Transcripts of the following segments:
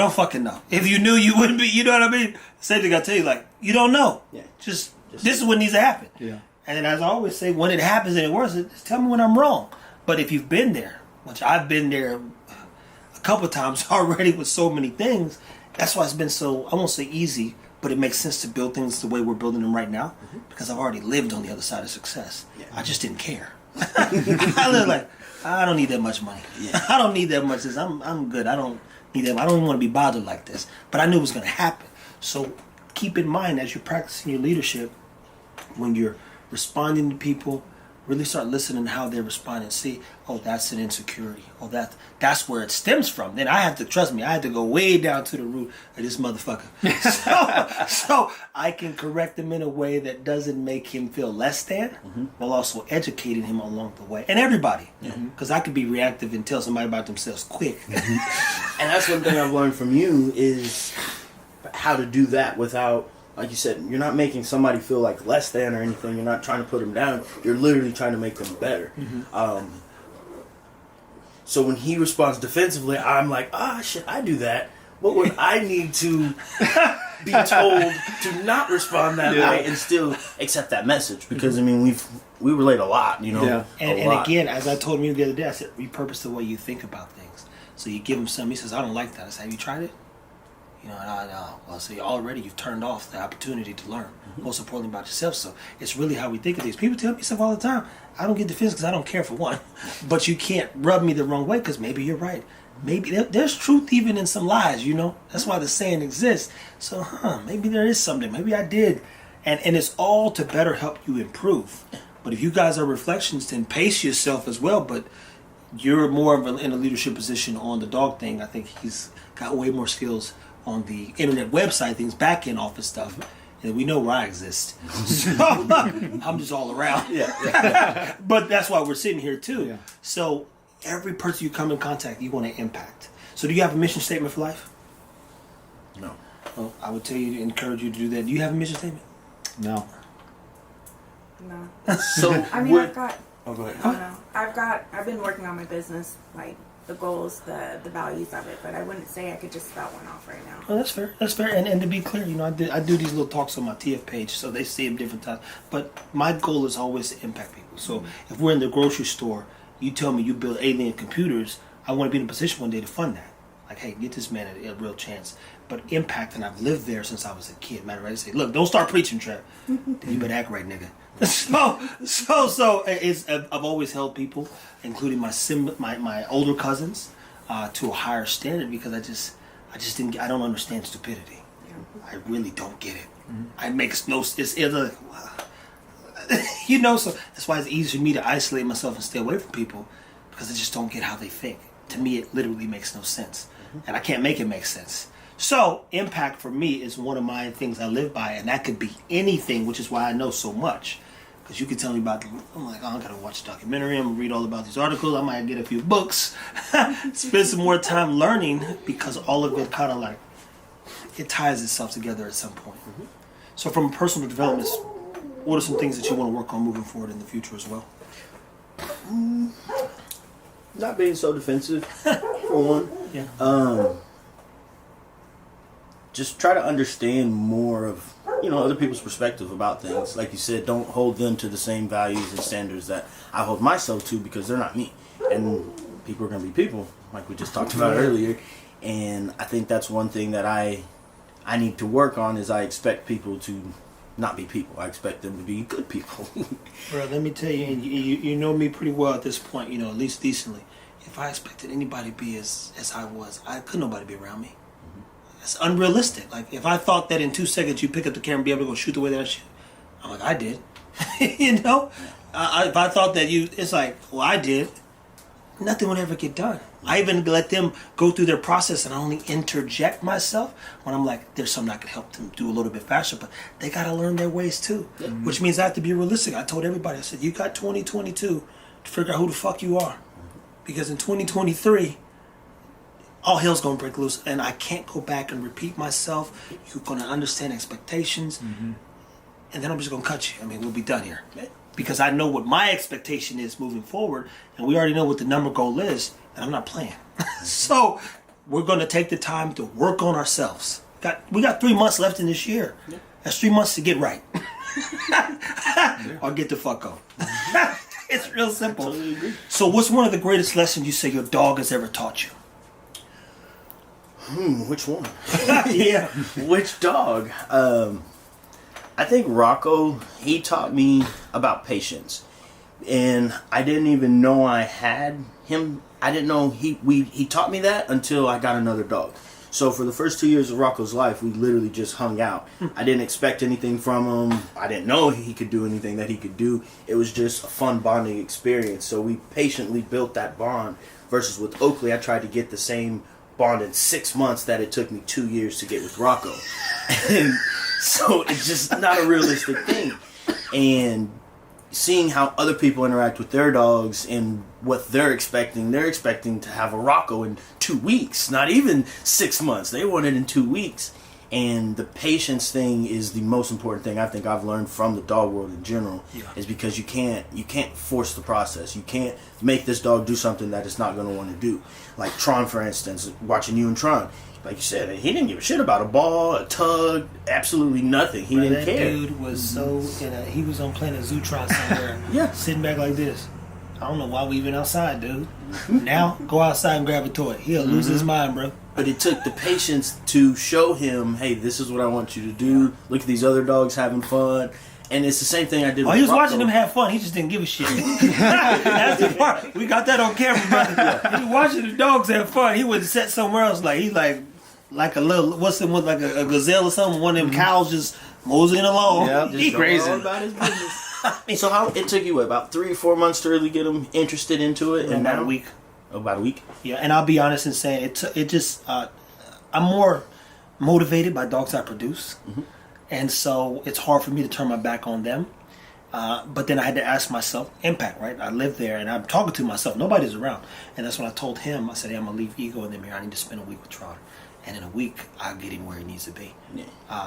don't fucking know. If you knew, you wouldn't be. You know what I mean? Same thing I tell you, like, you don't know. Yeah. Just this is what needs to happen. Yeah. And as I always say, when it happens and it works, just tell me when I'm wrong. But if you've been there, which I've been there a couple of times already with so many things, that's why it's been so, I won't say easy, but it makes sense to build things the way we're building them right now, because I've already lived on the other side of success. Yeah. I just didn't care. I live like, I don't need that much money. Yeah. I don't need that much. I'm good. I don't need that. I don't even want to be bothered like this. But I knew it was going to happen. So keep in mind as you're practicing your leadership, when you're responding to people, really start listening to how they're responding. See, oh, that's an insecurity. Oh, that's where it stems from. Then I have to, trust me, I had to go way down to the root of this motherfucker. so I can correct him in a way that doesn't make him feel less than, while also educating him along the way. And everybody. Because I could be reactive and tell somebody about themselves quick. And that's one thing I've learned from you is how to do that without, like you said, you're not making somebody feel like less than or anything. You're not trying to put them down. You're literally trying to make them better. So when he responds defensively, I'm like, shit, I do that. What would I need to be told to not respond that way and still accept that message? Because, I mean, we relate a lot, you know? Yeah. And again, as I told him the other day, I said, repurpose the way you think about things. So you give him something, he says, I don't like that. I said, have you tried it? You know, well, see, already you've turned off the opportunity to learn. Most importantly about yourself. So it's really how we think of these. People tell me stuff all the time. I don't get defensive because I don't care, for one. But you can't rub me the wrong way because maybe you're right. Maybe there's truth even in some lies, you know. That's why the saying exists. So, maybe there is something. Maybe I did. And it's all to better help you improve. But if you guys are reflections, then pace yourself as well. But you're more of in a leadership position on the dog thing. I think he's got way more skills on the internet website things, back end office stuff, and we know where I exist. So I'm just all around. Yeah. But that's why we're sitting here too. Yeah. So every person you come in contact, you want to impact. So do you have a mission statement for life? No. Well, I would tell you to encourage you to do that. Do you have a mission statement? No. So I mean, I've got. Oh, go ahead. I don't know. I've been working on my business, like the goals, the values of it, but I wouldn't say I could just spout one off right now. Oh, that's fair. That's fair. And to be clear, you know, I do these little talks on my TF page, so they see them different times. But my goal is always to impact people. So if we're in the grocery store, you tell me you build alien computers, I want to be in a position one day to fund that. Like, hey, get this man a real chance. But impact, and I've lived there since I was a kid. Matter of fact, I say, look, don't start preaching, Trev. Then you better act right, nigga. So I've always held people, including my older cousins, to a higher standard because I just didn't. I don't understand stupidity. I really don't get it. It makes no. It's like, you know. So that's why it's easy for me to isolate myself and stay away from people because I just don't get how they think. To me, it literally makes no sense, and I can't make it make sense. So, impact for me is one of my things I live by, and that could be anything, which is why I know so much. Because you could tell me about, I'm like, I gotta watch a documentary, I'm gonna read all about these articles, I might get a few books, spend some more time learning, because all of it kind of like, it ties itself together at some point. So, from personal development, what are some things that you want to work on moving forward in the future as well? Not being so defensive, for one. Yeah. Just try to understand more of, you know, other people's perspective about things. Like you said, don't hold them to the same values and standards that I hold myself to because they're not me. And people are going to be people, like we just talked about earlier. And I think that's one thing that I need to work on is I expect people to not be people. I expect them to be good people. Bro, let me tell you, and you know me pretty well at this point, you know, at least decently. If I expected anybody to be as I was, could nobody be around me. It's unrealistic. Like, if I thought that in 2 seconds you pick up the camera and be able to go shoot the way that I shoot, I'm like, I did. You know? If I thought that it's like, well, I did. Nothing would ever get done. I even let them go through their process and I only interject myself when I'm like, there's something I can help them do a little bit faster, but they got to learn their ways too, which means I have to be realistic. I told everybody, I said, you got 2022 to figure out who the fuck you are. Because in 2023, all hell's gonna break loose, and I can't go back and repeat myself. You're gonna understand expectations, and then I'm just gonna cut you. I mean, we'll be done here because I know what my expectation is moving forward, and we already know what the number goal is, and I'm not playing. So we're going to take the time to work on ourselves. We got 3 months left in this year. Yeah. That's 3 months to get right. Or get the fuck on. It's real simple. Totally agree. So what's one of the greatest lessons you say your dog has ever taught you? Which one? Yeah. Which dog? I think Rocco, he taught me about patience. And I didn't even know I had him. I didn't know he taught me that until I got another dog. So for the first 2 years of Rocco's life, we literally just hung out. I didn't expect anything from him. I didn't know he could do anything that he could do. It was just a fun bonding experience. So we patiently built that bond. Versus with Oakley, I tried to get the same bond in 6 months that it took me 2 years to get with Rocco. And so it's just not a realistic thing. And seeing how other people interact with their dogs and what they're expecting to have a Rocco in 2 weeks, not even 6 months. They want it in 2 weeks. And the patience thing is the most important thing I think I've learned from the dog world in general. Yeah. Is because you can't force the process. You can't make this dog do something that it's not going to want to do. Like Tron, for instance, watching you and Tron. Like you said, he didn't give a shit about a ball, a tug, absolutely nothing. He didn't care. That dude was so he was on Planet Zootron somewhere, yeah, sitting back like this. I don't know why we even outside, dude. Now go outside and grab a toy. He'll lose his mind, bro. But it took the patience to show him, hey, this is what I want you to do. Look at these other dogs having fun. And it's the same thing I did with he was Rocco. watching them have fun. He just didn't give a shit. That's the part. We got that on camera, brother. Yeah. He was watching the dogs have fun. He would sit somewhere else like a little, what's the one, like a gazelle or something. One of them cows just moseying along. Yeah, just grazing. About his business. So how it took you about 3 or 4 months to really get him interested into it, and about now a week. About a week. Yeah, and I'll be honest and say it just I'm more motivated by dogs I produce, and so it's hard for me to turn my back on them. But then I had to ask myself, impact, right? I live there, and I'm talking to myself. Nobody's around, and that's when I told him. I said, hey, I'm gonna leave Ego and them here. I need to spend a week with Trotter. And in a week, I'll get him where he needs to be. Yeah.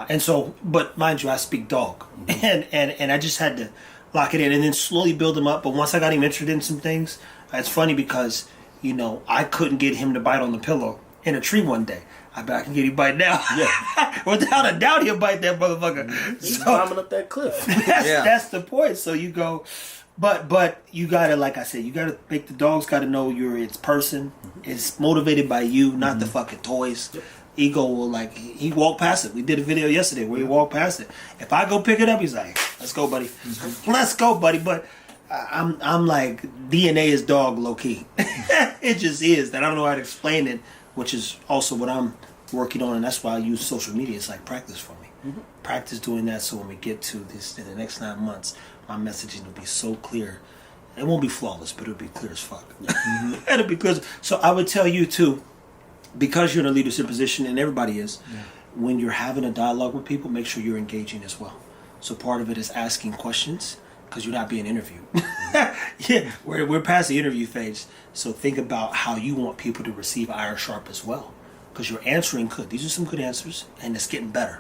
And so, but mind you, I speak dog. And I just had to lock it in and then slowly build him up. But once I got him interested in some things, it's funny because, I couldn't get him to bite on the pillow in a tree one day. I bet I can get him to bite now. Yeah. Without a doubt, he'll bite that motherfucker. He's climbing up that cliff. That's the point. So you go... But you gotta, like I said, you gotta make the dogs gotta know you're its person. It's motivated by you, not the fucking toys. Yep. Ego will he walked past it. We did a video yesterday where he walked past it. If I go pick it up, he's like, "Let's go, buddy. Let's go, buddy." But I'm like DNA is dog low key. It just is. That I don't know how to explain it, which is also what I'm working on, and that's why I use social media. It's like practice for me. Practice doing that, so when we get to this in the next 9 months, my messaging will be so clear. It won't be flawless, but it'll be clear as fuck. It'll be clear. So I would tell you too, because you're in a leadership position, and everybody is, when you're having a dialogue with people, make sure you're engaging as well. So part of it is asking questions, because you're not being interviewed. Yeah, we're past the interview phase. So think about how you want people to receive iron sharp as well, because you're answering good. These are some good answers, and it's getting better.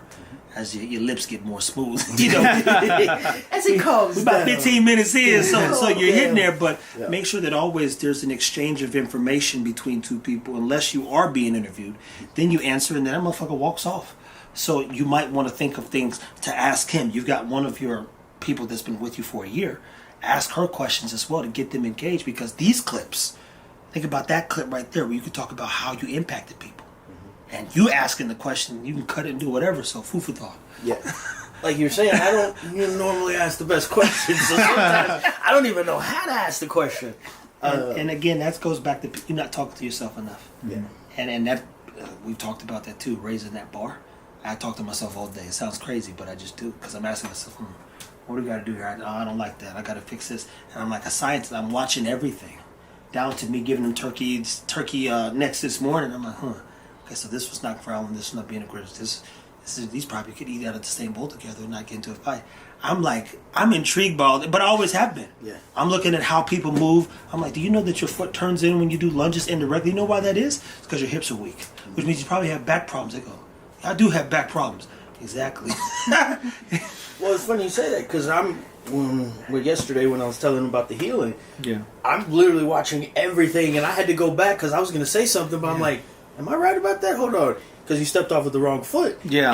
As your lips get more smooth, as it calms down. About 15 minutes in, so you're hitting there. But Yeah. make sure that always there's an exchange of information between two people. Unless you are being interviewed, then you answer, and then that motherfucker walks off. So you might want to think of things to ask him. You've got one of your people that's been with you for a year. Ask her questions as well to get them engaged. Because these clips, think about that clip right there, where you could talk about how you impacted people. And you asking the question, you can cut it and do whatever. So food for thought. Yeah. Like you're saying, I don't normally ask the best questions. So sometimes I don't even know how to ask the question. And again, that goes back to you're not talking to yourself enough. Yeah. And that we've talked about that too, raising that bar. I talk to myself all day. It sounds crazy, but I just do, because I'm asking myself, what do we got to do here? I don't like that. I got to fix this. And I'm like a scientist. I'm watching everything, down to me giving them turkey necks this morning. I'm like, okay, so this was not growling, this was not being aggressive. These probably could eat out of the same bowl together and not get into a fight. I'm intrigued by all that, but I always have been. Yeah. I'm looking at how people move. I'm like, do you know that your foot turns in when you do lunges indirectly? You know why that is? It's because your hips are weak, which means you probably have back problems. They go, I do have back problems. Exactly. Well, it's funny you say that, because yesterday when I was telling him about the healing, I'm literally watching everything, and I had to go back because I was going to say something, but I'm like, am I right about that? Hold on, because you stepped off with the wrong foot. Yeah.